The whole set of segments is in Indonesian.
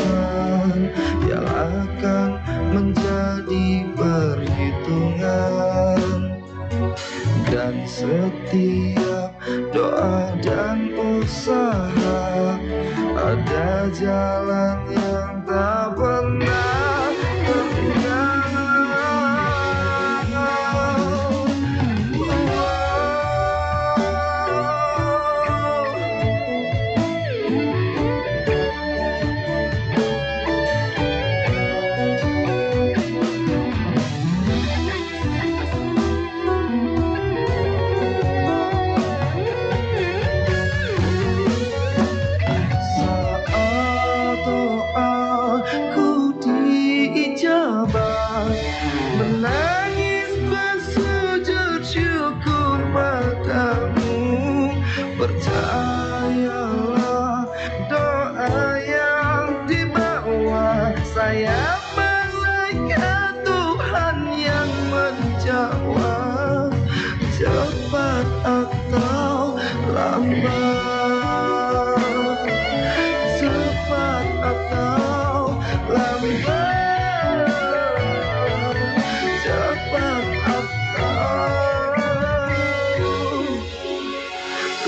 depan yang akan menjadi perhitungan. Dan setiap doa dan usaha ada jalan yang tak pernah tertinggal. Saat doaku diijabah, menangis bersujud syukur padamu. Percayalah doa yang dibawa sayap malaikat Tuhan yang menjawab, cepat atau lambat, cepat atau lambat, cepat atau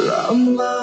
lambat.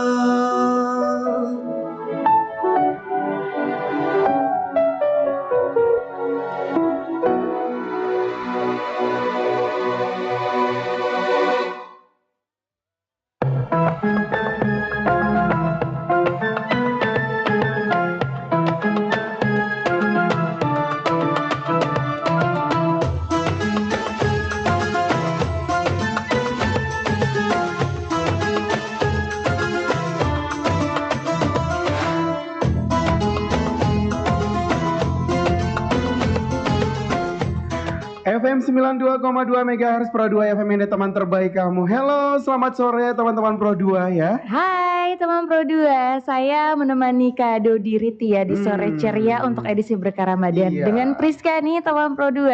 FM 92,2 MHz Pro 2 FM ini teman terbaik kamu. Hello, selamat sore teman-teman Pro 2 ya. Hai teman Pro 2, saya menemani Kak Dodi Riti ya di sore ceria untuk edisi Berkah Ramadan. Iya. Dengan Priska nih teman Pro 2,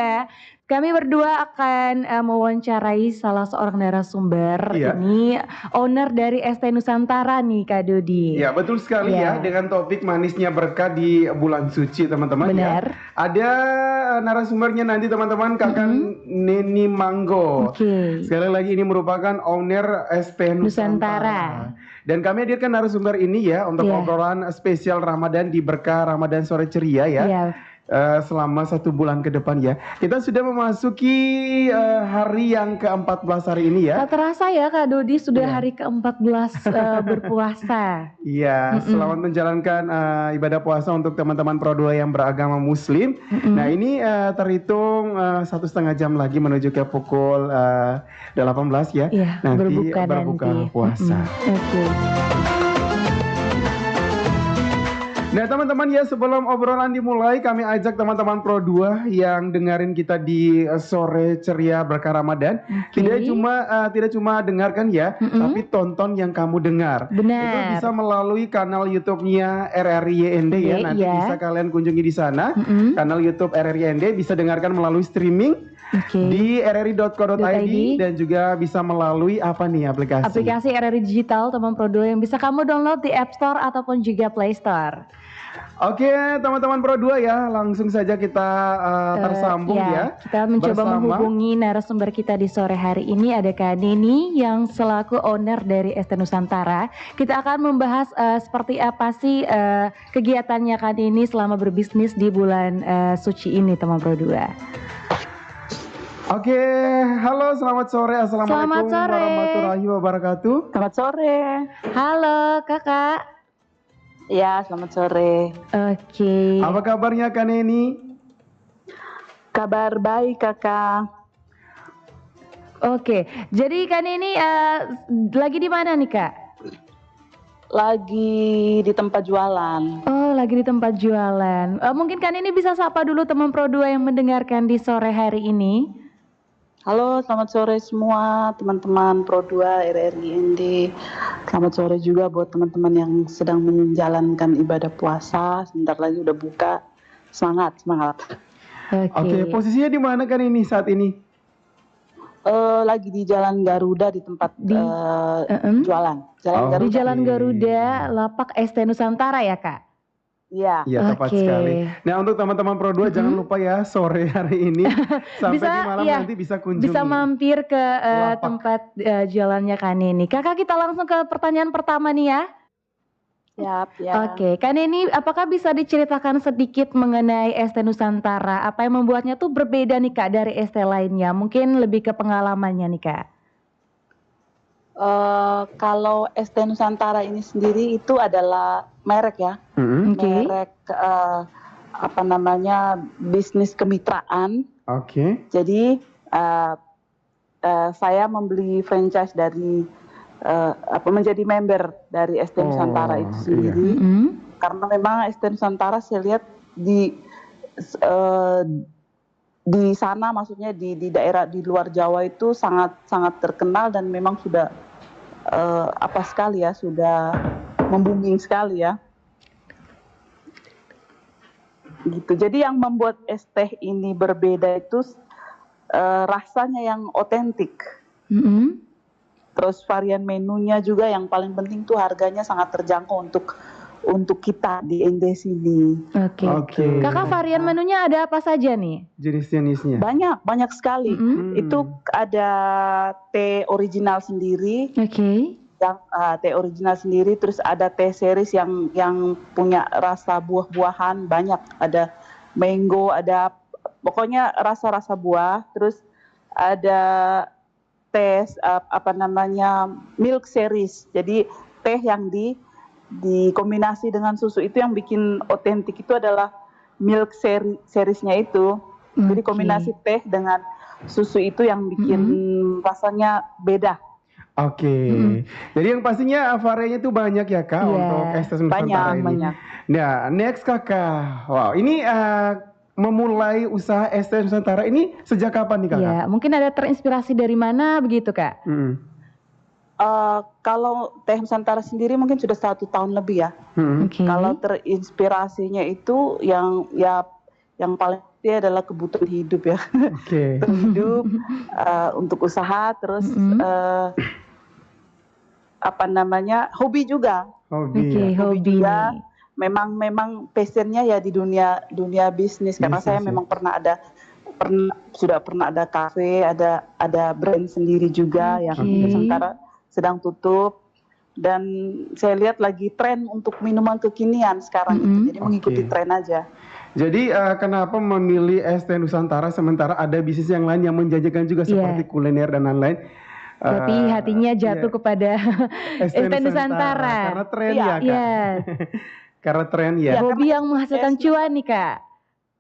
kami berdua akan mewawancarai salah seorang narasumber. Iya. Ini owner dari ST Nusantara nih Kak Dodi. Ya betul sekali Iya. ya, dengan topik manisnya berkah di bulan suci teman-teman. Benar. Ya. Ada narasumbernya nanti teman-teman Kakak Neni Manggo. Oke. Sekali lagi ini merupakan owner ST Nusantara. Dan kami hadirkan narasumber ini ya untuk Iya. obrolan spesial Ramadan di Berkah Ramadan Sore Ceria ya. Iya. Selama 1 bulan ke depan ya. Kita sudah memasuki hari yang ke-14 hari ini ya. Tak terasa ya Kak Dodi sudah Iya. hari ke-14 berpuasa. Iya, selamat menjalankan ibadah puasa untuk teman-teman Pro 2 yang beragama Muslim. Nah ini terhitung 1,5 jam lagi menuju ke pukul 18 ya. Iya, Nanti berbuka nanti. puasa. Oke. Nah teman-teman ya, sebelum obrolan dimulai kami ajak teman-teman Pro 2 yang dengerin kita di sore ceria Berkah Ramadan. Oke. Tidak cuma dengarkan ya, tapi tonton yang kamu dengar. Benar. Itu bisa melalui kanal YouTube-nya RRI YND ya. Nanti Iya. bisa kalian kunjungi di sana. Kanal YouTube RRI YND bisa dengarkan melalui streaming Oke. di rri.co.id dan juga bisa melalui apa nih aplikasi? Aplikasi RRI Digital teman Pro 2 yang bisa kamu download di App Store ataupun juga Play Store. Oke, teman-teman Pro 2 ya, langsung saja kita tersambung ya. Kita mencoba bersama. menghubungi narasumber kita di sore hari ini, ada Kak Neni yang selaku owner dari ST Nusantara. Kita akan membahas seperti apa sih kegiatannya Kak Neni selama berbisnis di bulan suci ini teman Pro 2. Oke, halo selamat sore. Assalamualaikum Selamat sore. warahmatullahi wabarakatuh. Selamat sore. Halo Kakak. Ya, selamat sore. Oke. Apa kabarnya Kak Neni? Kabar baik, Kakak. Oke. Jadi Kak Neni lagi di mana nih Kak? Lagi di tempat jualan. Oh, lagi di tempat jualan. Mungkin Kak Neni bisa sapa dulu teman Pro 2 yang mendengarkan di sore hari ini. Halo, selamat sore semua teman-teman Pro 2 RRI YND. Selamat sore juga buat teman-teman yang sedang menjalankan ibadah puasa. Sebentar lagi udah buka. Semangat, semangat. Oke, posisinya di mana Kak Neni saat ini? Lagi di Jalan Garuda di tempat jualan. Jalan Garuda. Di Jalan Garuda, lapak ST Nusantara ya Kak? Iya. Iya, tepat Oke. sekali. Nah, untuk teman-teman Pro 2 jangan lupa ya sore hari ini sampai Bisa, di malam iya, nanti bisa bisa kunjungi mampir ke lapak. tempat jualannya Kak Neni. Kakak, kita langsung ke pertanyaan pertama nih ya. Siap, ya. Oke, Kak Neni, apakah bisa diceritakan sedikit mengenai Es Teh Nusantara? Apa yang membuatnya tuh berbeda nih Kak dari es teh lainnya? Mungkin lebih ke pengalamannya nih Kak. Kalau Es Teh Nusantara ini sendiri itu adalah merek ya, Mm-mm. Oke. merek apa namanya bisnis kemitraan. Oke. Jadi saya membeli franchise dari menjadi member dari Es Teh Nusantara itu Oh, sendiri. Mm-mm. Karena memang Es Teh Nusantara saya lihat di sana, maksudnya di daerah di luar Jawa itu sangat sangat terkenal dan memang sudah sudah membooming sekali ya. Gitu. Jadi yang membuat es teh ini berbeda itu rasanya yang otentik. Mm-mm. Terus varian menunya juga yang paling penting tuh harganya sangat terjangkau untuk kita di ND sini. Oke. Oke. Kakak, varian menunya ada apa saja nih? Jenis-jenisnya. Banyak sekali. Mm-mm. Itu ada teh original sendiri, Oke. yang teh original sendiri, terus ada teh series yang punya rasa buah-buahan banyak, ada mango, ada pokoknya rasa-rasa buah, terus ada teh milk series. Jadi teh yang dikombinasi dengan susu itu yang bikin otentik itu adalah milk seriesnya itu. Jadi Oke. kombinasi teh dengan susu itu yang bikin rasanya beda. Oke. Jadi yang pastinya variannya tuh banyak ya Kak Iya. untuk Es Teh Nusantara ini. Banyak. Nah, next Kakak. Wow, ini memulai usaha Es Teh Nusantara ini sejak kapan nih Kakak? Ya, mungkin ada terinspirasi dari mana begitu Kak? Mm-mm. Kalau Teh Nusantara sendiri mungkin sudah 1 tahun lebih ya. Mm-mm. Oke. Kalau terinspirasinya itu yang paling pasti adalah kebutuhan hidup ya. Oke. Hidup untuk usaha, terus hobi juga. Hobi. Oke, Ya. hobi juga. nih. Memang passionnya ya di dunia bisnis, karena Bisnis, saya ya. memang sudah pernah ada kafe, ada brand sendiri juga yang Oke. sementara sedang tutup, dan saya lihat lagi tren untuk minuman kekinian sekarang itu, jadi mengikuti Oke. tren aja. Jadi kenapa memilih Es Teh Nusantara sementara ada bisnis yang lain yang menjanjikan juga Iya. seperti kuliner dan lain-lain? Tapi hatinya jatuh iya, kepada Es Es Teh Teh Nusantara. Karena Nusantara. tren Iya. ya Kak. Iya. Karena tren ya. Iya. Hobi karena yang menghasilkan es cuan nih Kak.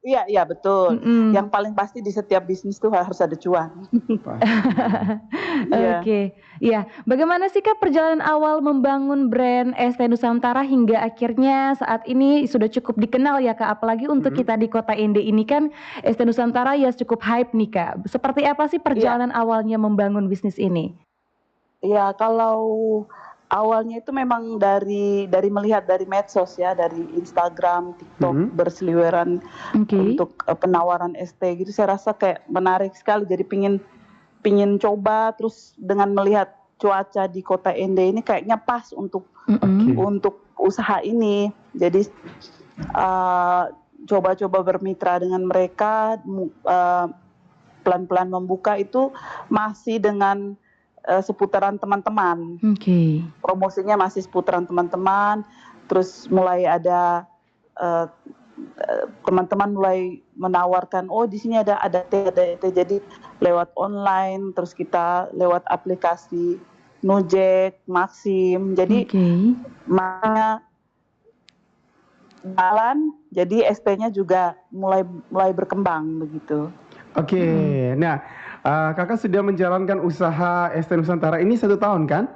Iya betul. Mm-mm. Yang paling pasti di setiap bisnis tuh harus ada cuan. Iya. Oke, iya. Bagaimana sih Kak perjalanan awal membangun brand Es Teh Nusantara hingga akhirnya saat ini sudah cukup dikenal ya Kak, apalagi untuk kita di kota Ende ini kan Es Teh Nusantara ya cukup hype nih Kak. Seperti apa sih perjalanan awalnya membangun bisnis ini? Iya, kalau awalnya itu memang dari melihat dari medsos ya, dari Instagram, TikTok berseliweran Oke. untuk penawaran ST gitu. Saya rasa kayak menarik sekali, jadi pingin coba, terus dengan melihat cuaca di kota Ende ini kayaknya pas untuk usaha ini. Jadi coba-coba bermitra dengan mereka, pelan-pelan membuka itu masih dengan seputaran teman-teman. Oke. Promosinya masih seputaran teman-teman, terus mulai ada teman-teman mulai menawarkan, oh di sini ada teh, jadi lewat online, terus kita lewat aplikasi Nujek, Maxim, jadi makanya jalan, jadi ST-nya juga mulai berkembang begitu. Oke. Nah, Kakak sudah menjalankan usaha Es Teh Nusantara ini 1 tahun kan?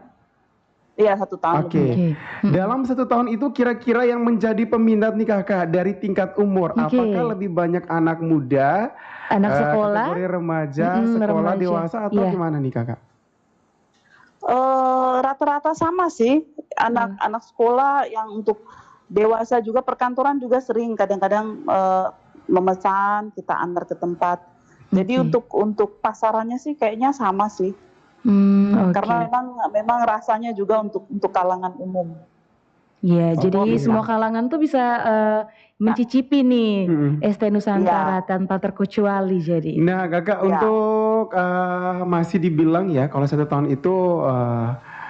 Iya, 1 tahun. Oke. Dalam 1 tahun itu kira-kira yang menjadi peminat nih Kakak dari tingkat umur, apakah lebih banyak anak muda, anak sekolah, kategori remaja, sekolah dewasa atau gimana nih Kakak? Rata-rata sama sih, anak sekolah, yang untuk dewasa juga, perkantoran juga sering kadang-kadang memesan, kita antar ke tempat. Jadi untuk pasarannya sih kayaknya sama sih. Karena memang rasanya juga untuk kalangan umum. Iya, jadi Oke. semua kalangan tuh bisa mencicipi nih ST Nusantara tanpa terkecuali jadi. Nah, Kakak Iya. untuk masih dibilang ya kalau 1 tahun itu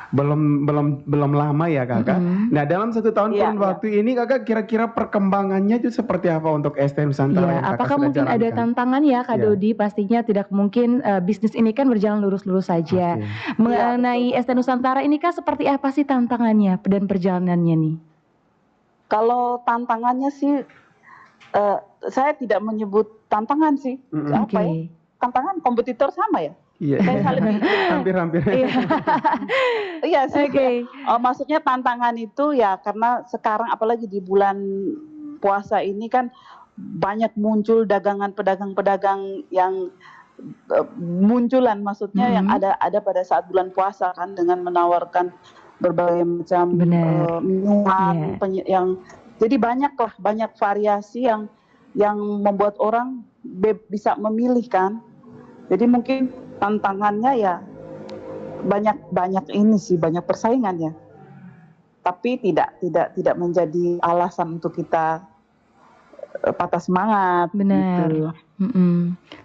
belum lama ya Kakak. Nah, dalam 1 tahun Iya, kurun iya. waktu ini Kakak kira-kira perkembangannya itu seperti apa untuk ST Nusantara Iya, yang Kakak apakah sudah mungkin ada jalankan? tantangan ya Kak Iya. Dodi? Pastinya tidak mungkin bisnis ini kan berjalan lurus-lurus saja. Oke. Mengenai Iya, ST Nusantara ini Kak seperti apa sih tantangannya dan perjalanannya nih? Kalau tantangannya sih, saya tidak menyebut tantangan sih. Apa ya? Oke. Tantangan kompetitor sama ya? Iya. Kayak saling Hampir-hampir. Iya. Iya sih. Oke. Maksudnya tantangan itu ya karena sekarang apalagi di bulan puasa ini kan banyak muncul pedagang-pedagang yang munculan, maksudnya yang ada pada saat bulan puasa kan, dengan menawarkan berbagai macam Benar. minuman Iya. yang jadi banyak variasi yang membuat orang bisa memilih kan. Jadi mungkin tantangannya ya banyak ini sih, banyak persaingan ya. Tapi tidak menjadi alasan untuk kita patah semangat. Benar. Gitu.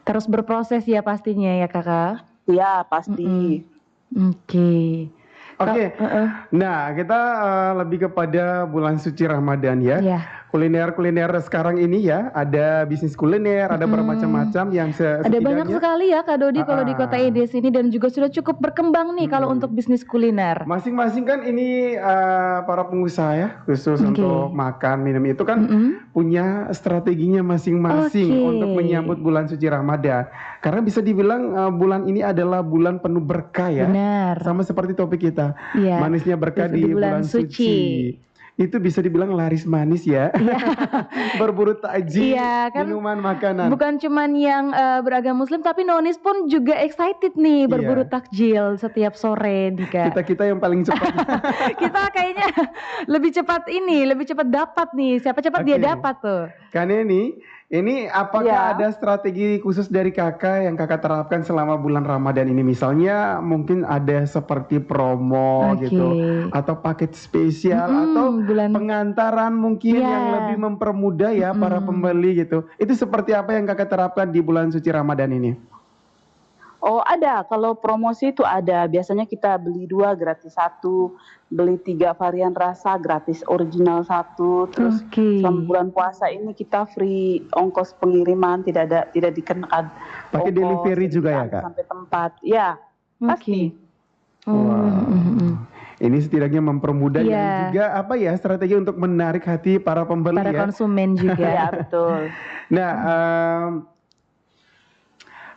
Terus berproses ya pastinya ya Kakak. Ya pasti. Oke. Oke. Nah, kita lebih kepada bulan suci Ramadan ya. Iya. Kuliner sekarang ini ya, ada bisnis kuliner, ada bermacam-macam yang Ada banyak setidaknya sekali ya Kak Dodi kalau di Kota Ede sini dan juga sudah cukup berkembang nih kalau untuk bisnis kuliner. masing-masing kan ini para pengusaha ya, khusus untuk makan minum itu kan punya strateginya masing-masing untuk menyambut bulan suci Ramadan. Karena bisa dibilang bulan ini adalah bulan penuh berkah ya. Benar. Sama seperti topik kita. Iya. Manisnya berkah Di di bulan bulan suci. suci. Itu bisa dibilang laris manis ya. Berburu takjil, Iya, kan minuman, makanan. bukan cuman yang beragama Muslim tapi nonis pun juga excited nih berburu takjil setiap sore nih Kak. Kita yang paling cepat. Kita kayaknya lebih cepat dapat nih. Siapa cepat dia dapat tuh. Karena ini apakah ada strategi khusus dari Kakak yang Kakak terapkan selama bulan Ramadan ini? Misalnya mungkin ada seperti promo gitu, atau paket spesial, atau pengantaran mungkin yang lebih mempermudah ya para pembeli gitu. Itu seperti apa yang Kakak terapkan di bulan suci Ramadan ini? Oh ada, kalau promosi itu ada. Biasanya kita beli 2 gratis 1, beli 3 varian rasa gratis original 1. Terus selama bulan puasa ini kita free ongkos pengiriman, tidak dikenakan. Pakai delivery juga ya Kak? Sampai tempat, ya pasti. Ini setidaknya mempermudah dan juga apa ya strategi untuk menarik hati para pembeli para konsumen juga. Ya betul. Nah.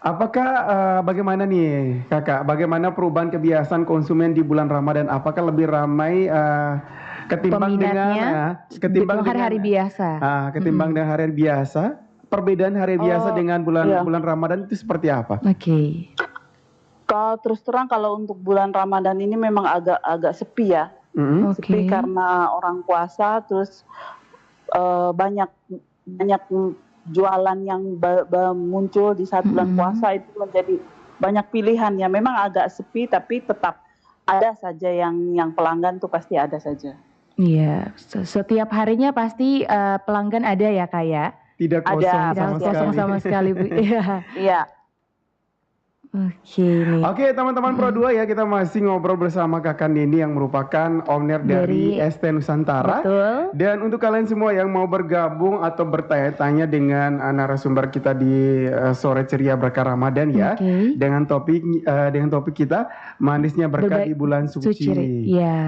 Apakah bagaimana nih Kakak? Bagaimana perubahan kebiasaan konsumen di bulan Ramadan? Apakah lebih ramai ketimbang dengan hari-hari biasa? Ketimbang dengan hari biasa? Perbedaan hari biasa dengan bulan Ramadan itu seperti apa? Oke. Kalau terus terang kalau untuk bulan Ramadan ini memang agak sepi ya. Sepi karena orang puasa, terus banyak jualan yang muncul di saat bulan puasa itu menjadi banyak pilihan ya. Memang agak sepi tapi tetap ada saja yang pelanggan tuh pasti ada saja. Iya, setiap harinya pasti pelanggan ada ya Kak ya? Tidak kosong sama sekali. Iya. Oke, teman-teman Pro 2 ya, kita masih ngobrol bersama Kakak Nini yang merupakan owner dari ST Nusantara. Betul. Dan untuk kalian semua yang mau bergabung atau bertanya-tanya dengan narasumber kita di sore ceria berkah Ramadan ya, dengan topik kita manisnya berkah di bulan suci.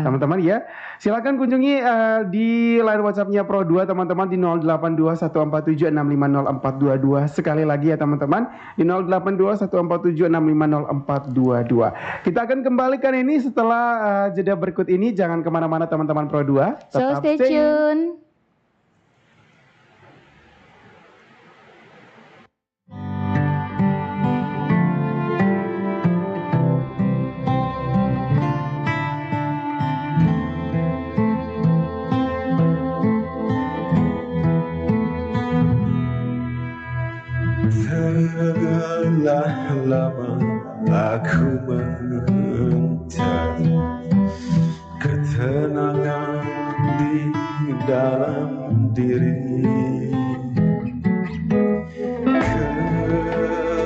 Teman-teman ya, silakan kunjungi di line WhatsApp-nya Pro 2 teman-teman di 082147650422. Sekali lagi ya teman-teman, di 082147650422. Kita akan kembalikan ini setelah jeda berikut ini. Jangan kemana-mana teman-teman Pro 2. Tetap stay tune. Telah lama aku mencari ketenangan di dalam diri.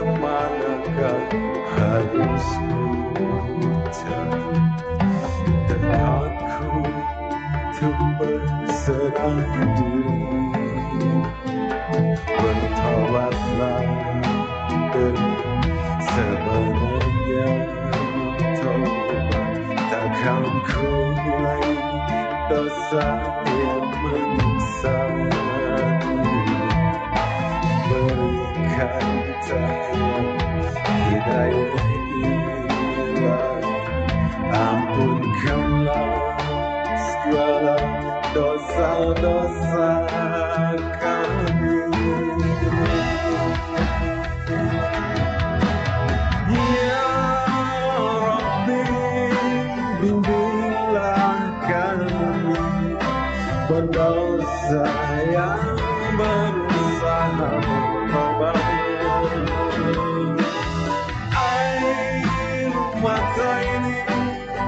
Kemanakah harus ku cari, dan aku berserah diri. Bertobatlah dari sebenarnya taubat, takkan kuulangi dosa yang menyiksa diri. Berikan cahaya hidayah ilahi, ampunkanlah segala dosa-dosa kami. Ya Rabbi, bimbinglah kami berdosa yang berusaha bertobat. Air mata ini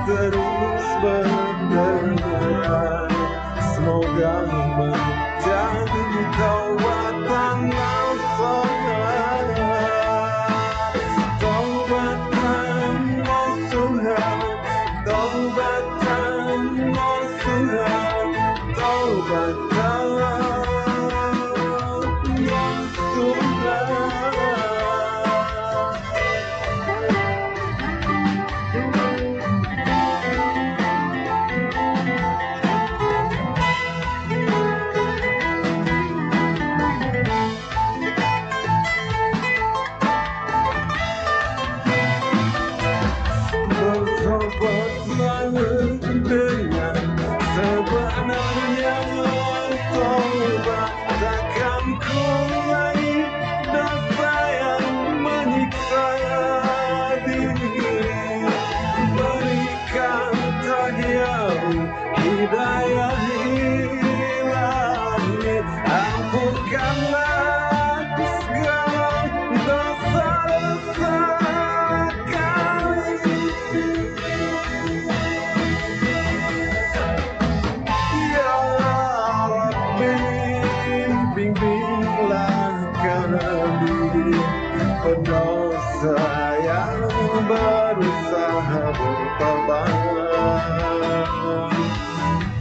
terus berderai, semoga menjadi taubatan nasuha, taubatan nasuha, taubatan nasuha, taubatan nasuha. Bertobatlah dengan sebenarnya taubat, takkan kuulangi dosa yang menyiksa diri. Berikan cahaya hidayah ilahi, ampunkanlah segala dosa-dosa kami. Ya Rabbi, bimbinglah kami pendosa yang berusaha bertobat.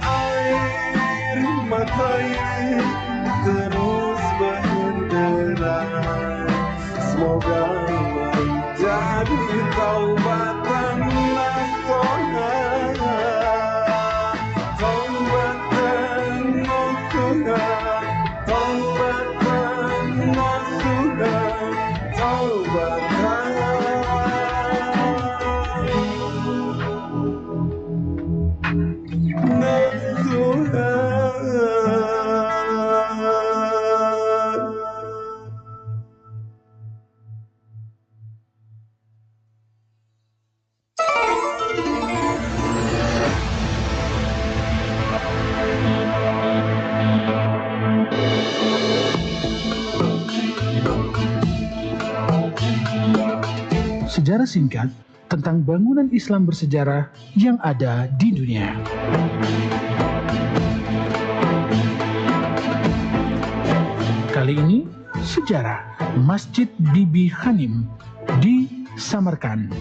Air mata ini terus berderai, semoga menjadi taubatan nasuha, taubatan nasuha, taubatan nasuha, taubatan nasuha. Sejarah singkat tentang bangunan Islam bersejarah yang ada di dunia. Kali ini, sejarah Masjid Bibi Hanim di Samarkand.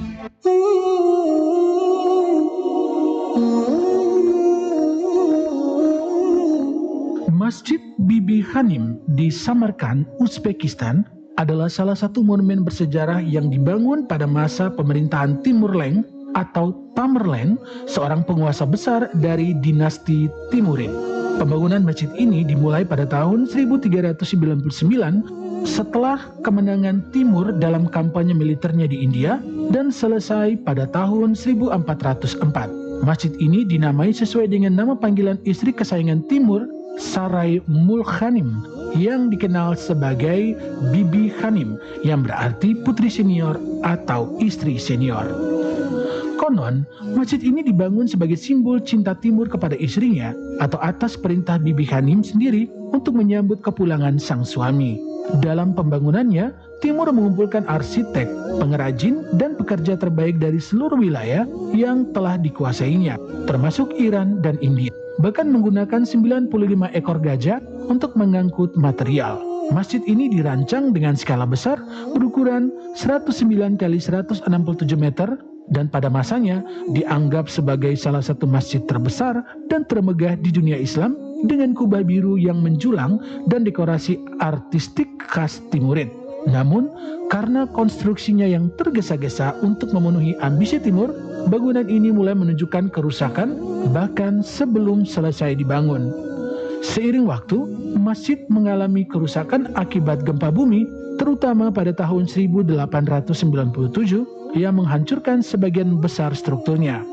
Masjid Bibi Hanim di Samarkand, Uzbekistan adalah salah satu monumen bersejarah yang dibangun pada masa pemerintahan Timur Leng atau Tamerlane, seorang penguasa besar dari dinasti Timurid. Pembangunan masjid ini dimulai pada tahun 1399 setelah kemenangan Timur dalam kampanye militernya di India dan selesai pada tahun 1404. Masjid ini dinamai sesuai dengan nama panggilan istri kesayangan Timur, Sarai Mulk Hanim, yang dikenal sebagai Bibi Hanim, yang berarti putri senior atau istri senior. Konon, masjid ini dibangun sebagai simbol cinta Timur kepada istrinya atau atas perintah Bibi Hanim sendiri untuk menyambut kepulangan sang suami. Dalam pembangunannya, Timur mengumpulkan arsitek, pengrajin, dan pekerja terbaik dari seluruh wilayah yang telah dikuasainya, termasuk Iran dan India. bahkan menggunakan 95 ekor gajah untuk mengangkut material. Masjid ini dirancang dengan skala besar berukuran 109 kali 167 meter dan pada masanya dianggap sebagai salah satu masjid terbesar dan termegah di dunia Islam dengan kubah biru yang menjulang dan dekorasi artistik khas Timurid. Namun, karena konstruksinya yang tergesa-gesa untuk memenuhi ambisi Timur, bangunan ini mulai menunjukkan kerusakan bahkan sebelum selesai dibangun. Seiring waktu, masjid mengalami kerusakan akibat gempa bumi, terutama pada tahun 1897 yang menghancurkan sebagian besar strukturnya.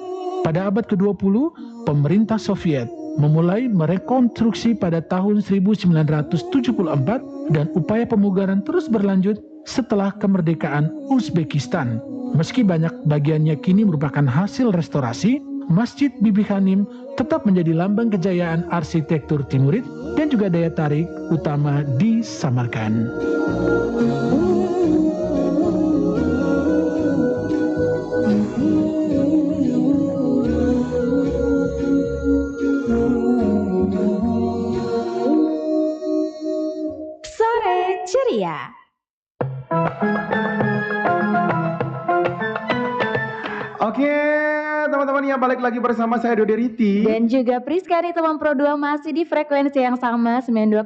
Pada abad ke-20, pemerintah Soviet memulai merekonstruksi pada tahun 1974 dan upaya pemugaran terus berlanjut setelah kemerdekaan Uzbekistan. Meski banyak bagiannya kini merupakan hasil restorasi, Masjid Bibi Hanim tetap menjadi lambang kejayaan arsitektur Timurid dan juga daya tarik utama di Samarkand. Sore ceria. Oke, teman-teman yang balik lagi bersama saya Dodi Riti. Dan juga Priska nih teman Pro 2 masih di frekuensi yang sama 92,2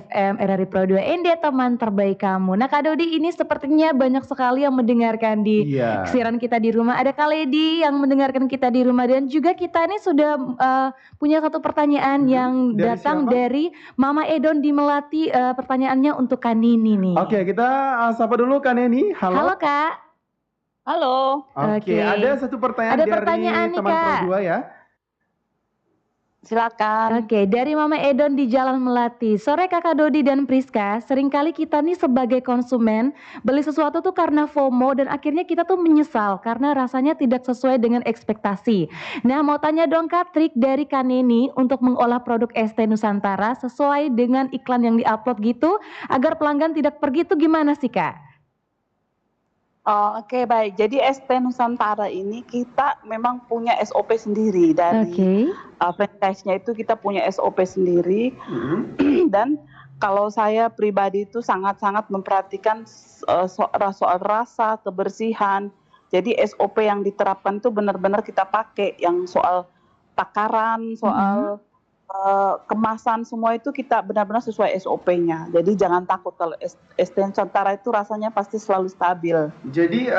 FM RRI Pro 2 ND teman terbaik kamu. Nah Kak Dodi ini sepertinya banyak sekali yang mendengarkan di siaran kita di rumah. Ada Kak Lady yang mendengarkan kita di rumah dan juga kita ini sudah punya satu pertanyaan yang datang dari Mama Edon di Melati. Pertanyaannya untuk Kak Nini nih. Oke, kita sapa dulu Kak Neni. Halo Kak. Halo. Oke, ada satu pertanyaan dari nih, teman Kak. Pro 2 ya. Silakan. Oke, dari Mama Edon di Jalan Melati. Sore Kakak Dodi dan Priska, seringkali kita nih sebagai konsumen beli sesuatu tuh karena FOMO dan akhirnya kita tuh menyesal karena rasanya tidak sesuai dengan ekspektasi. Nah, mau tanya dong Kak, trik dari Kak Neni untuk mengolah produk ST Nusantara sesuai dengan iklan yang diupload gitu agar pelanggan tidak pergi tuh gimana sih Kak? Oh, oke, baik. Jadi ST Nusantara ini kita memang punya SOP sendiri dari franchise-nya itu kita punya SOP sendiri dan kalau saya pribadi itu sangat-sangat memperhatikan soal rasa, kebersihan. Jadi SOP yang diterapkan itu benar-benar kita pakai yang soal takaran, soal kemasan semua itu kita benar-benar sesuai SOP-nya. Jadi jangan takut kalau ST Nusantara itu rasanya pasti selalu stabil. Jadi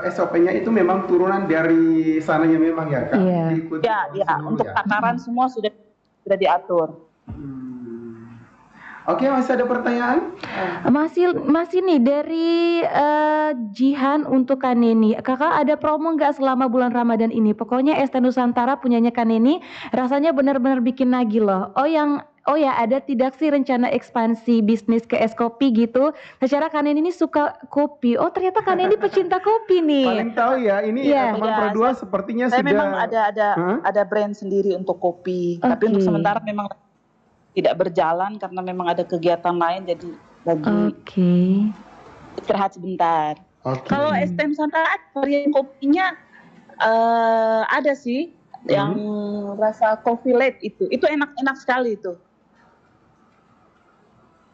SOP-nya itu memang turunan dari sananya memang ya Kak? Iya, untuk takaran semua sudah diatur. Oke, masih ada pertanyaan? Masih nih dari Jihan untuk Kak Neni. Kakak ada promo nggak selama bulan Ramadan ini? Pokoknya ST Nusantara punyanya Kak Neni rasanya benar-benar bikin nagih loh. Oh ya, ada tidak sih rencana ekspansi bisnis ke es kopi gitu? Secara Kak Neni ini suka kopi. Oh ternyata Kak Neni pecinta kopi nih. Paling tahu ya, ini teman Pro 2 sepertinya saya sudah. Memang ada brand sendiri untuk kopi. Tapi untuk sementara memang tidak berjalan karena memang ada kegiatan lain jadi lagi istirahat sebentar. Kalau ST Nusantara varian kopinya ada sih yang rasa coffee late itu enak sekali itu.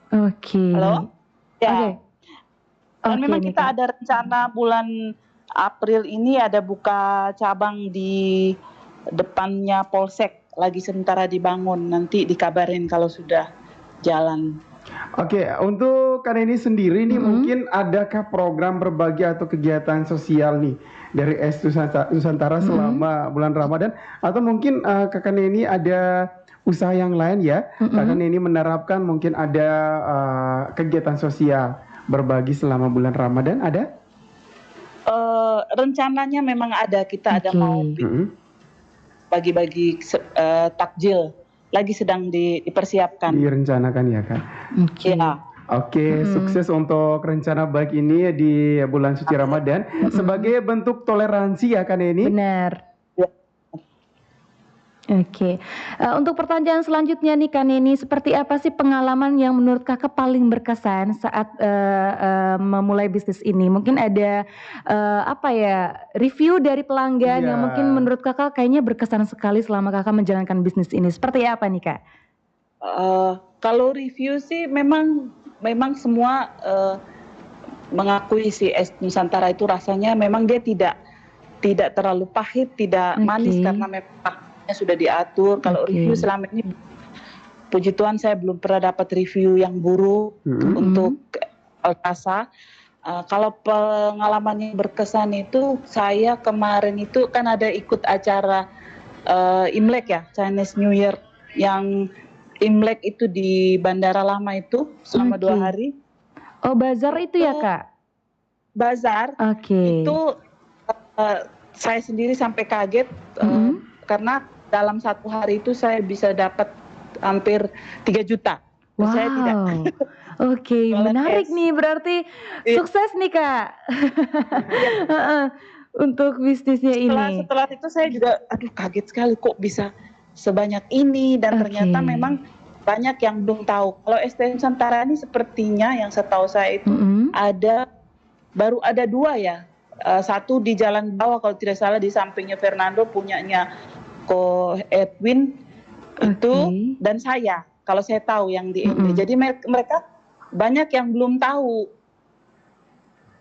Halo? Ya. Dan memang kita ada rencana bulan April ini ada buka cabang di depannya Polsek. Lagi sementara dibangun, nanti dikabarin kalau sudah jalan. Oke, untuk Kak Neni sendiri nih mungkin adakah program berbagi atau kegiatan sosial nih dari ST Nusantara selama bulan Ramadan? Atau mungkin Kak Neni ada usaha yang lain ya? Kak Neni menerapkan mungkin ada kegiatan sosial berbagi selama bulan Ramadan, ada? Rencananya memang ada, kita ada mau bagi-bagi takjil lagi sedang dipersiapkan. Direncanakan ya Kak. Oke, sukses untuk rencana baik ini di bulan suci Ramadan sebagai bentuk toleransi ya Kak Neni. Benar. Oke. Untuk pertanyaan selanjutnya nih Kak Neni, seperti apa sih pengalaman yang menurut Kakak paling berkesan saat, memulai bisnis ini? Mungkin ada, apa ya, review dari pelanggan yang mungkin Iya. menurut Kakak kayaknya berkesan sekali selama Kakak menjalankan bisnis ini, seperti apa nih Kak? Kalau review sih memang semua mengakui si es Nusantara itu rasanya memang dia tidak terlalu pahit, tidak manis Oke. karena memang bahannya sudah diatur. Kalau Oke. review selama ini puji Tuhan saya belum pernah dapat review yang buruk untuk rasa. Kalau pengalaman yang berkesan itu saya kemarin itu kan ada ikut acara Imlek ya, Chinese New Year, yang Imlek itu di Bandara Lama itu selama 2 Oke. hari. Oh, bazar itu ya Itu Kak? bazar Oke. itu saya sendiri sampai kaget karena dalam 1 hari itu saya bisa dapat hampir 3 juta. Saya tidak. Wow. Oke, Jualan menarik es. nih, berarti Iya. sukses nih Kak. Heeh, untuk bisnisnya ini. Setelah itu saya juga aduh kaget sekali kok bisa sebanyak ini dan ternyata Oke. memang banyak yang belum tahu. Kalau ST Nusantara ini sepertinya yang setahu saya itu baru ada 2 ya. Satu di Jalan Bawah kalau tidak salah di sampingnya Fernando punyanya Ko Edwin itu Oke. dan saya. Kalau saya tahu yang di ND. Jadi mereka banyak yang belum tahu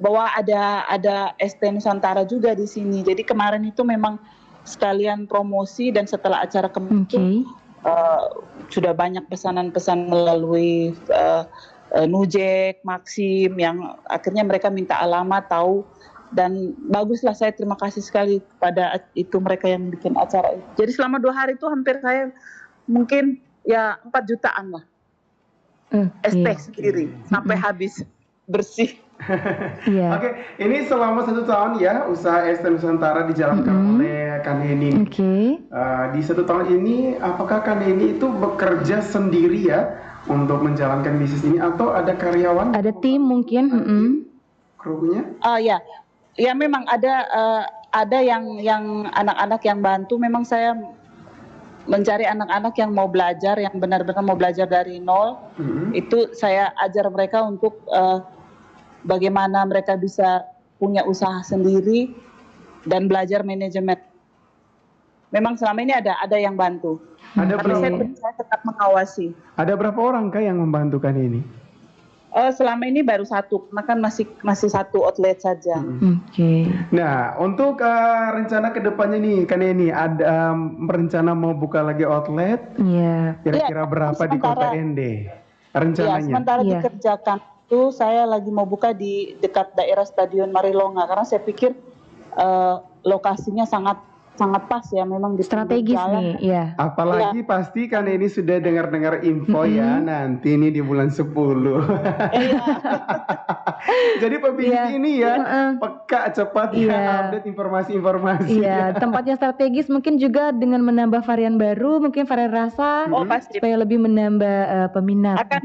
bahwa ada ST Nusantara juga di sini. Jadi kemarin itu memang sekalian promosi dan setelah acara kemarin itu sudah banyak pesanan-pesan melalui Nujek, Maxim yang akhirnya mereka minta alamat tahu dan baguslah, saya terima kasih sekali pada itu mereka yang bikin acara itu. Jadi selama 2 hari itu hampir saya mungkin ya 4 jutaan lah. ST sendiri sampai habis bersih. Iya. Oke, ini selama 1 tahun ya usaha ST Nusantara dijalankan oleh Kak Neni. Oke. Di 1 tahun ini, apakah Kak Neni itu bekerja sendiri ya untuk menjalankan bisnis ini atau ada karyawan? Ada tim mungkin? Krunya? Ya memang ada yang anak-anak yang bantu. Memang saya mencari anak-anak yang mau belajar, yang benar-benar mau belajar dari nol. Itu saya ajar mereka untuk bagaimana mereka bisa punya usaha sendiri dan belajar manajemen. Memang selama ini ada yang bantu. Tapi saya tetap mengawasi. Ada berapa orang Kak yang membantu Kak Neni? Selama ini baru 1, karena kan masih 1 outlet saja. Oke. Nah, untuk rencana kedepannya nih Kak Neni, ada rencana mau buka lagi outlet? Iya. Kira-kira berapa di kota ND? Rencananya? Iya, sementara dikerjakan itu saya lagi mau buka di dekat daerah Stadion Marilonga karena saya pikir lokasinya sangat pas ya, memang di strategis jalan. nih, ya. Apalagi pasti kan ini sudah dengar-dengar info ya, nanti ini di bulan 10. Jadi pebisnis ini ya peka cepat ya update informasi-informasi. Iya, tempatnya strategis, mungkin juga dengan menambah varian baru, mungkin varian rasa, pasti. supaya lebih menambah peminat. Akan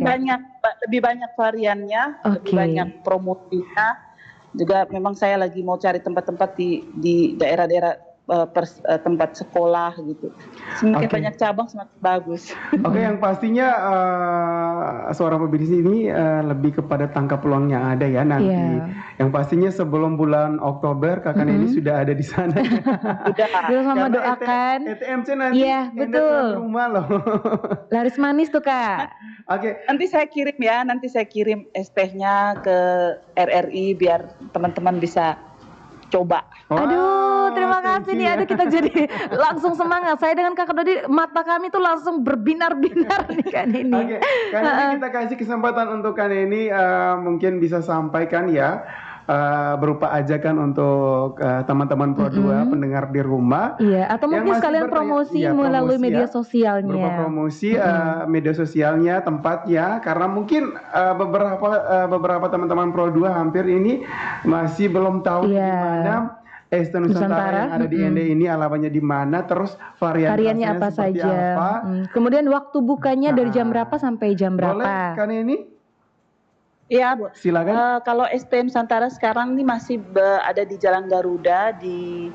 lebih banyak variannya, lebih banyak promosinya. Juga memang saya lagi mau cari tempat-tempat di daerah-daerah tempat sekolah gitu. Semakin banyak cabang semakin bagus. Oke, yang pastinya seorang pebisnis ini lebih kepada tangkap peluang yang ada ya nanti. Yang pastinya sebelum bulan Oktober Kakak Neni sudah ada di sana. Sudah sama doakan. ETMC nanti betul. Rumah loh. Laris manis tuh Kak. Oke. Nanti saya kirim ST-nya ke RRI biar teman-teman bisa coba. Aduh, terima kasih nih. Aduh, kita jadi langsung semangat. Saya dengan Kakak Dodi, mata kami tuh langsung berbinar-binar nih Kak Neni. Oke, Kak Neni kita kasih kesempatan untuk Kak Neni mungkin bisa sampaikan ya berupa ajakan untuk teman-teman Pro 2 pendengar di rumah. Iya, atau mungkin sekalian promosi melalui media sosialnya. Berupa promosi media sosialnya, tempatnya, karena mungkin beberapa teman-teman Pro 2 hampir ini masih belum tahu di mana ST Nusantara yang ada di ND ini alamatnya di mana, terus variannya apa saja. Kemudian waktu bukanya dari jam berapa sampai jam berapa? Boleh Kak Neni? Iya, Bu. Silakan. Kalau ST Nusantara sekarang ini masih ada di Jalan Garuda di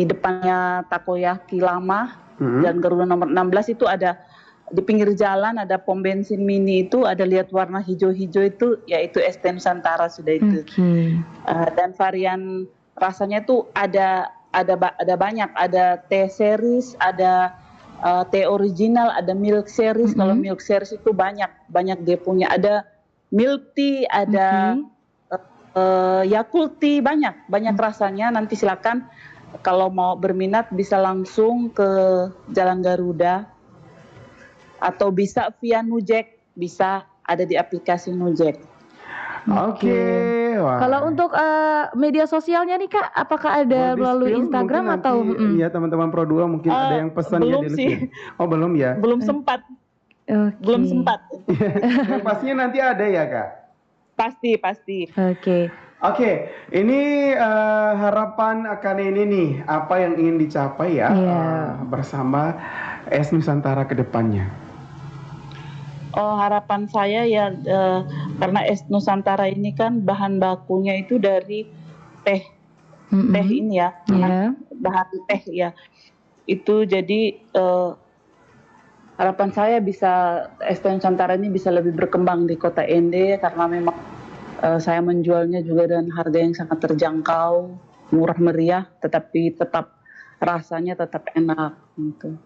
depannya Takoyaki lama. Jalan Garuda nomor 16 itu ada di pinggir jalan, ada pom bensin mini itu, ada lihat warna hijau-hijau itu, yaitu es teh Nusantara sudah itu. Dan varian rasanya tuh ada banyak, ada teh series, ada teh original, ada milk series. Kalau milk series itu banyak dia punya, ada milk tea, ada Yakult tea, banyak rasanya. Nanti silakan kalau mau berminat bisa langsung ke Jalan Garuda atau bisa via Nujek, bisa ada di aplikasi Nujek. Oke. Wah. Kalau untuk media sosialnya nih Kak, apakah ada Body melalui Spill Instagram mungkin atau nanti, ya teman-teman Pro 2 mungkin ada yang pesan ya belum di sih. Oh, belum ya? Belum sempat. Oke. Belum sempat. Yang pastinya nanti ada ya, Kak? Pasti. Oke, ini harapan akan ini nih, apa yang ingin dicapai ya bersama Es Nusantara ke depannya? Oh, harapan saya ya karena es Nusantara ini kan bahan bakunya itu dari teh ini ya, bahan teh ya. Itu jadi harapan saya bisa es teh Nusantara ini bisa lebih berkembang di Kota Ende, karena memang saya menjualnya juga dengan harga yang sangat terjangkau, murah meriah, tetapi tetap rasanya tetap enak gitu.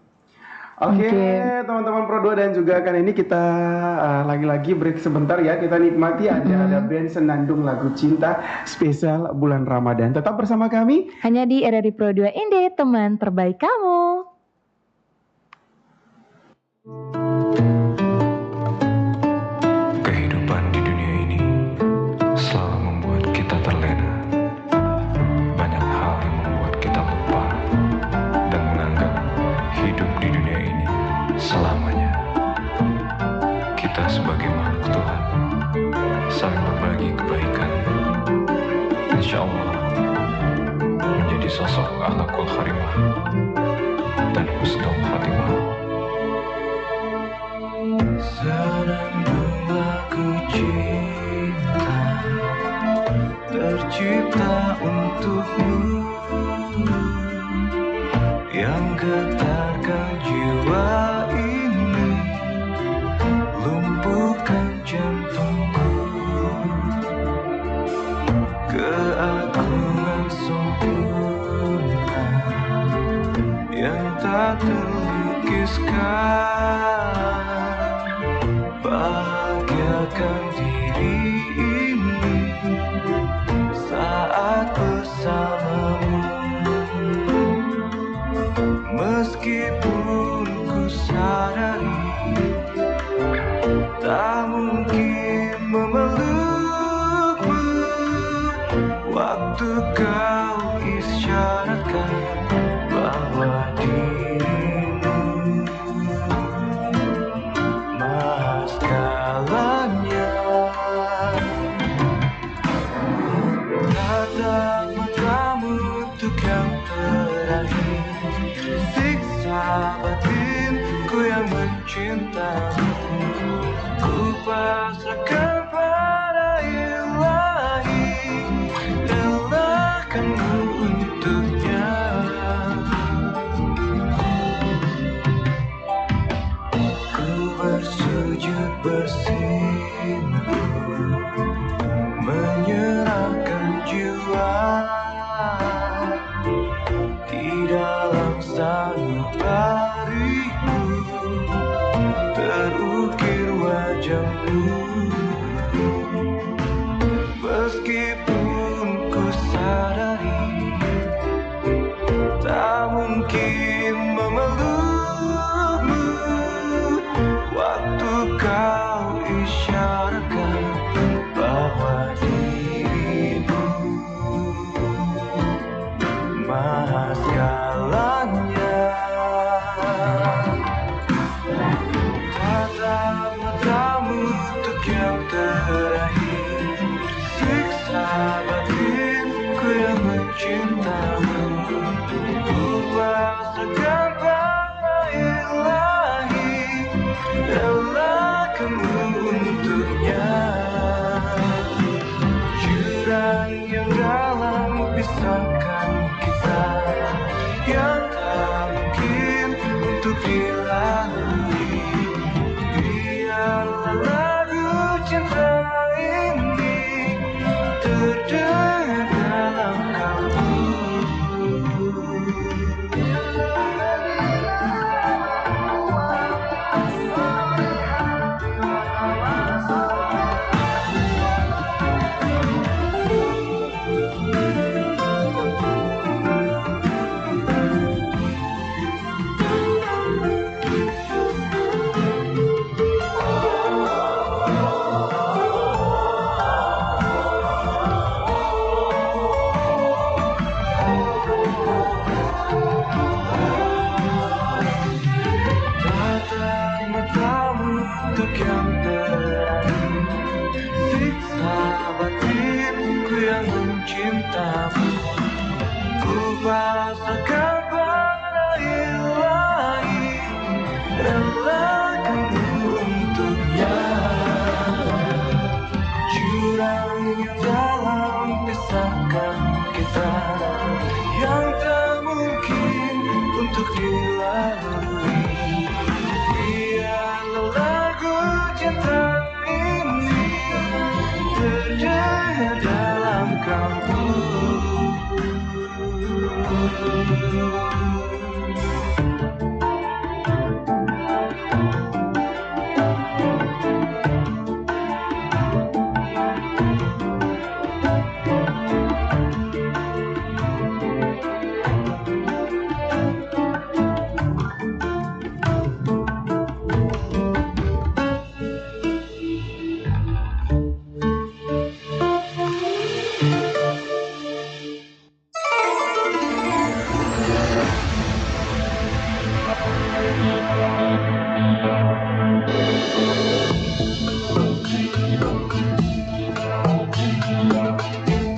Oke, teman-teman Pro 2 dan juga kan ini kita lagi-lagi break sebentar ya. Kita nikmati ada band Senandung lagu cinta spesial bulan Ramadan. Tetap bersama kami hanya di RRI Pro 2 Inde, teman terbaik kamu. Kehidupan di dunia ini selalu membuat kita terlena. Banyak hal yang membuat kita lupa dan menganggap hidup di dunia ini selamanya. Kita sebagai makhluk Tuhan saling berbagi kebaikan. Insya Allah menjadi sosok akhlakul karimah dan husnul khatimah. Senandung lagu cinta tercipta untukmu, yang getarkan jiwa ini, lumpuhkan jantungku. Keagungan sempurna yang tak terlukiskan, bahagiakan diri ini saat bersamamu. Meskipun ku sadari tak mungkin memelukmu, waktu kau isyaratkan bahwa dirimu maha segalanya. Tatap matamu untuk yang terakhir, siksa batinku yang mencintamu, ku pasrahkan pada Ilahi, relakanmu untuknya. Ku bersujud bersimpu, menyerahkan jiwa di dalam sanubariku, terukir wajahmu. Meskipun ku sadari tak mungkin memelukmu, waktu kau isyaratkan bahwa dirimu maha segalanya. Tatap matamu untuk yang terakhir, siksa batinku yang mencintamu, ku pasrahkan pada Ilahi, relakanmu untuknya. Jurang yang dalam pisahkan kita, yang tak mungkin mencintamu. Ku pasrahkan pada ilahi, relakan untuknya. Jurang yang dalam pisahkan kita, yang tak mungkin untuk dilalui. Biarlah lagu cinta ini terdengar dalam kalbu.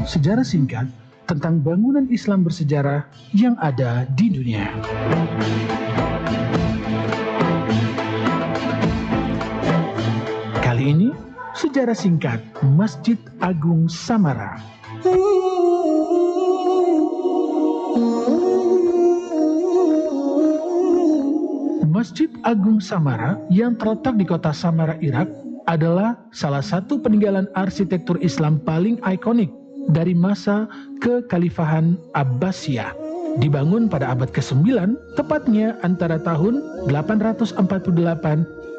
Sejarah singkat tentang bangunan Islam bersejarah yang ada di dunia. Kali ini, sejarah singkat Masjid Agung Samara. Masjid Agung Samara yang terletak di kota Samara, Irak, adalah salah satu peninggalan arsitektur Islam paling ikonik dari masa kekhalifahan Abbasiyah. Dibangun pada abad ke-9, tepatnya antara tahun 848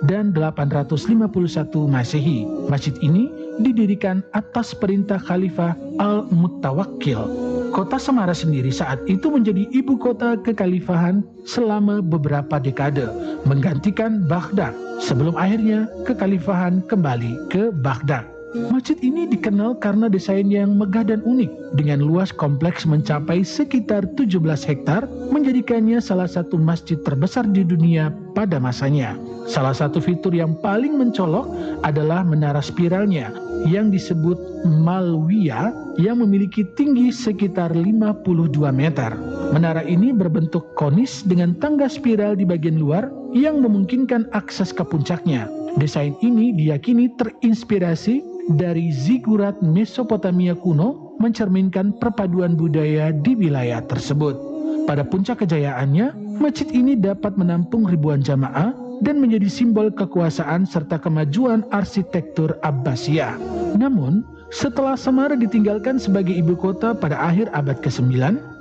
dan 851 Masehi. Masjid ini didirikan atas perintah Khalifah Al-Mutawakkil. Kota Samara sendiri saat itu menjadi ibu kota kekhalifahan selama beberapa dekade, menggantikan Baghdad sebelum akhirnya kekhalifahan kembali ke Baghdad. Masjid ini dikenal karena desain yang megah dan unik, dengan luas kompleks mencapai sekitar 17 hektar, menjadikannya salah satu masjid terbesar di dunia pada masanya. Salah satu fitur yang paling mencolok adalah menara spiralnya yang disebut Malwiya, yang memiliki tinggi sekitar 52 meter. Menara ini berbentuk konis dengan tangga spiral di bagian luar yang memungkinkan akses ke puncaknya. Desain ini diyakini terinspirasi dari zigurat Mesopotamia kuno, mencerminkan perpaduan budaya di wilayah tersebut. Pada puncak kejayaannya, masjid ini dapat menampung ribuan jamaah dan menjadi simbol kekuasaan serta kemajuan arsitektur Abbasiyah. Namun, setelah Samara ditinggalkan sebagai ibu kota pada akhir abad ke-9,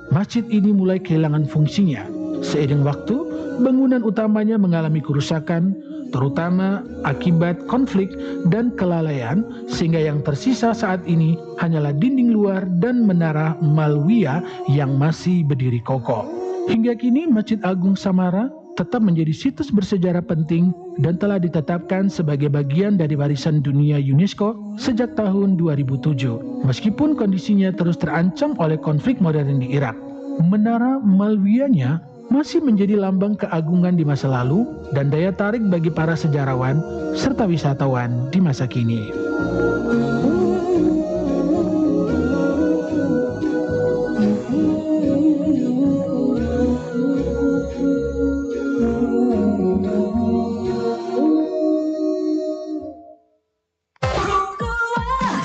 masjid ini mulai kehilangan fungsinya. Seiring waktu, bangunan utamanya mengalami kerusakan, terutama akibat konflik dan kelalaian, sehingga yang tersisa saat ini hanyalah dinding luar dan menara Malwiya yang masih berdiri kokoh. Hingga kini Masjid Agung Samara tetap menjadi situs bersejarah penting dan telah ditetapkan sebagai bagian dari warisan dunia UNESCO sejak tahun 2007, meskipun kondisinya terus terancam oleh konflik modern di Irak. Menara Malwiyanya masih menjadi lambang keagungan di masa lalu dan daya tarik bagi para sejarawan serta wisatawan di masa kini.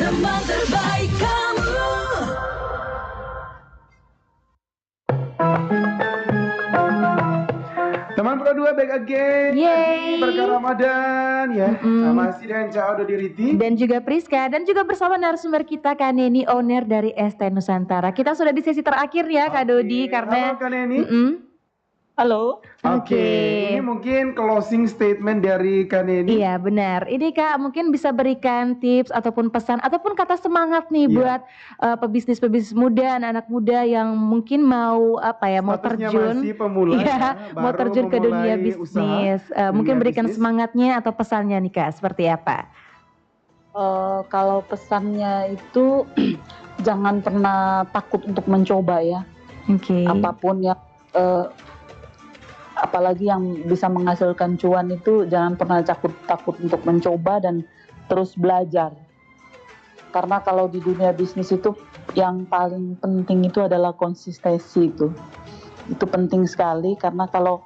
Teman terbaik kamu. Teman Pro 2 back again. Yeay. Berkah Ramadan ya. Masih dengan Cak Odo Diriti. Dan juga Priska, dan juga bersama narasumber kita Kak Neni, owner dari ST Nusantara. Kita sudah di sesi terakhir ya Kak Dodi, karena Halo Kak Neni. Halo. Oke. Oke. Ini mungkin closing statement dari Kak Neni. Iya benar. Ini Kak mungkin bisa berikan tips ataupun pesan ataupun kata semangat nih Iya. buat pebisnis-pebisnis muda, anak-anak muda yang mungkin mau mau Statusnya terjun, masih pemula, iya, ya, mau baru terjun ke dunia memulai bisnis. usaha, Mungkin dunia berikan bisnis. semangatnya atau pesannya nih Kak, seperti apa? Kalau pesannya itu jangan pernah takut untuk mencoba ya. Oke. Apapun yang apalagi yang bisa menghasilkan cuan itu jangan pernah takut untuk mencoba dan terus belajar. Karena kalau di dunia bisnis itu yang paling penting itu adalah konsistensi itu. Itu penting sekali karena kalau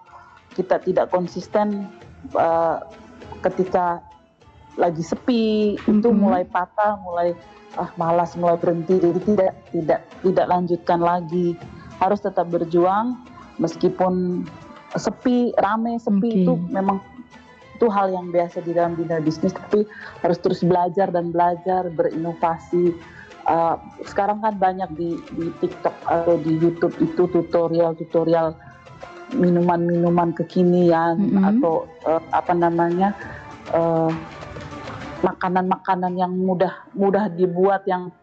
kita tidak konsisten ketika lagi sepi itu mulai patah, mulai malas, mulai berhenti, jadi tidak lanjutkan lagi. Harus tetap berjuang meskipun sepi, rame, sepi itu memang itu hal yang biasa di dalam dunia bisnis, tapi harus terus belajar dan belajar, berinovasi. Sekarang kan banyak di TikTok atau di YouTube itu tutorial minuman-minuman kekinian atau makanan-makanan yang mudah dibuat, yang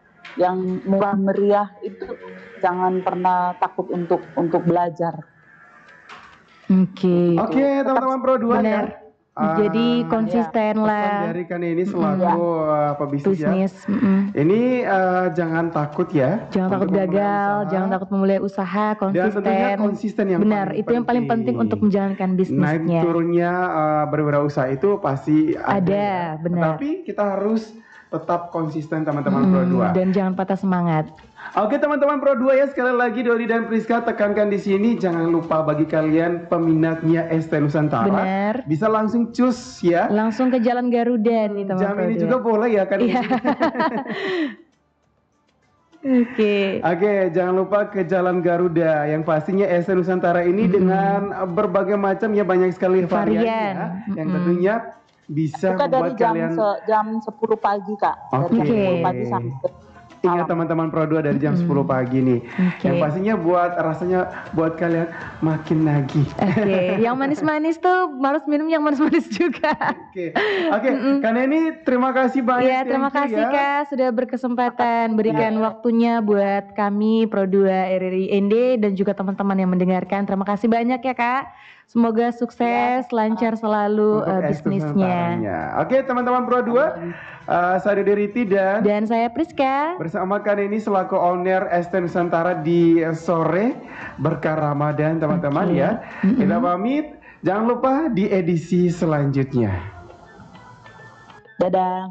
murah meriah. Itu jangan pernah takut untuk belajar. Oke, teman-teman Pro 2 ya. Jadi konsisten pesan lah. dari Kak Neni selaku pebisnis ya. Bisnis. Ini jangan takut ya. Jangan takut untuk memulai gagal, usaha. jangan takut memulai usaha, Dan tentunya konsisten. konsisten yang Benar, paling itu yang paling penting untuk menjalankan Naik bisnisnya. turunnya berwirausaha itu pasti ada. Ada, Ya. benar. Tapi kita harus tetap konsisten teman-teman Pro 2. Dan jangan patah semangat. Oke teman-teman Pro 2 ya, sekali lagi Dodi dan Priska tekankan di sini, jangan lupa bagi kalian peminatnya ST Nusantara Benar. bisa langsung cus ya. Langsung ke Jalan Garuda nih teman Jam Pro ini 2. juga boleh ya kan? Iya. Oke. Oke, jangan lupa ke Jalan Garuda. Yang pastinya ST Nusantara ini dengan berbagai macam ya, banyak sekali varian ya, yang tentunya bisa Buka dari membuat kalian jam 10 pagi Kak. Dari jam 10 pagi sampai Ingat teman-teman Pro 2 dari jam 10 pagi nih. Yang pastinya buat kalian makin nagih. Oke, yang manis-manis tuh harus minum yang manis-manis juga. Oke, karena ini terima kasih banyak. Ya, terima thank you kasih ya. Kak sudah berkesempatan berikan waktunya buat kami Pro 2 RRI ND dan juga teman-teman yang mendengarkan. Terima kasih banyak ya Kak. Semoga sukses, lancar selalu Untuk bisnisnya. Nusantaranya. Oke, teman-teman Pro 2, saya Dodi Riti Dan saya Priska. bersama Kak Neni selaku owner ST Nusantara di sore berkah Ramadan teman-teman ya. Kita pamit, jangan lupa di edisi selanjutnya. dadah.